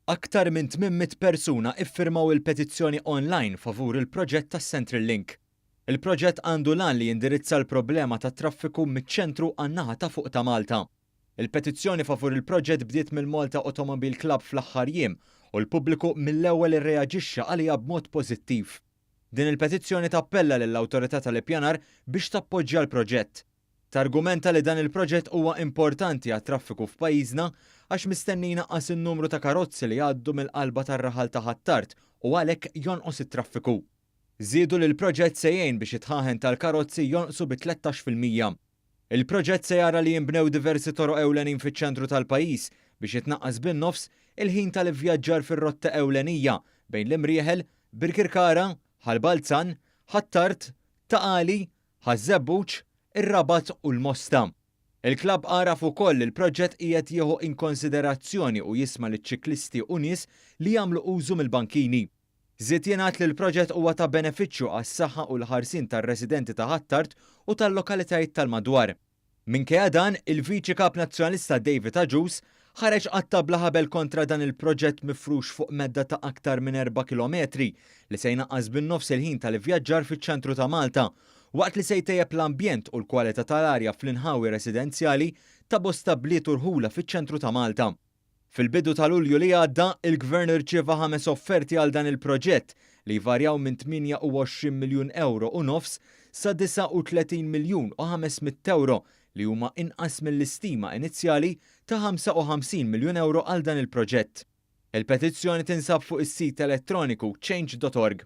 Aktar minn 800 persuna iffirmaw il-petizzjoni online favur il-proġett tas CentralLink. Il-proġett għandu lan li jindirizza l-problema ta' traffiku miċ-ċentru għan-naħa ta' fuq ta' Malta. Il-petizzjoni favur il-proġett bdiet mill-Malta Automobile Club fl-aħħar jiem u l-pubbliku mill-ewwel irreaġixxa għaliha b'mod pożittiv. Din il-petizzjoni tappella lill-awtorità tal-ippjanar biex tappoġġja l-proġett. Targumenta li dan il-proġett huwa importanti għat-traffiku f'pajjiżna għax mistenni jnaqqas in-numru ta' karozzi li jgħaddu mill-qalba tar-raħal ta' Ħattart u għalhekk jonqos it-traffiku. Żiedu li l-proġett se jgħin biex it-ħaħen tal-karozzi jonqsu bi 13%. Il-proġett se jara li jinbnew diversi toroq ewlenin fiċ-ċentru tal-pajjiż biex jitnaqqas bin-nofs il-ħin tal-ivvjaġġar fir-rotta ewlenija bejn l-Imrieħel, Birkirkara, Ħalbalzan, Ħattart, Taqali, Ħażebbuġ, ir-Rabat u l-Mosta. Il-klabb għaraf ukoll il-proġett qiegħed jieħu in konsiderazzjoni u jisma' liċ-ċiklisti u nies li jagħmlu użu mill-bankini. Żied jingħad li l-proġett huwa ta' benefiċċju għas-saħħa u l-ħarsien tar-residenti ta' Ħattart u tal-lokalitajiet tal-madwar. Minkejja dan, il-Viċi Kap Nazzjonalista David Aġus ħareġ għat-tabla ħabel kontra dan il-proġett mifrux fuq medda ta' aktar minn 4 kilometri li se jnaqqas bin-nofs il-ħin tal-ivvjaġġar fiċ-ċentru ta' Malta, waqt li se jtejjeb l-ambjent u l-kwalità tal-arja fl-inħawi residenzjali ta' bosta bliet u rħula fiċ-ċentru ta' Malta. Fil-bidu ta' Lulju li għadda, il-Gvern irċieva 5 offerti għal dan il-proġett li jvarjaw minn 28 miljun euro u nofs sa 39 miljun u 500 euro li huma inqas mill-istima inizjali ta' 55 miljun euro għal dan il-proġett. Il-petizzjoni tinsab fuq is-sit elettroniku change.org.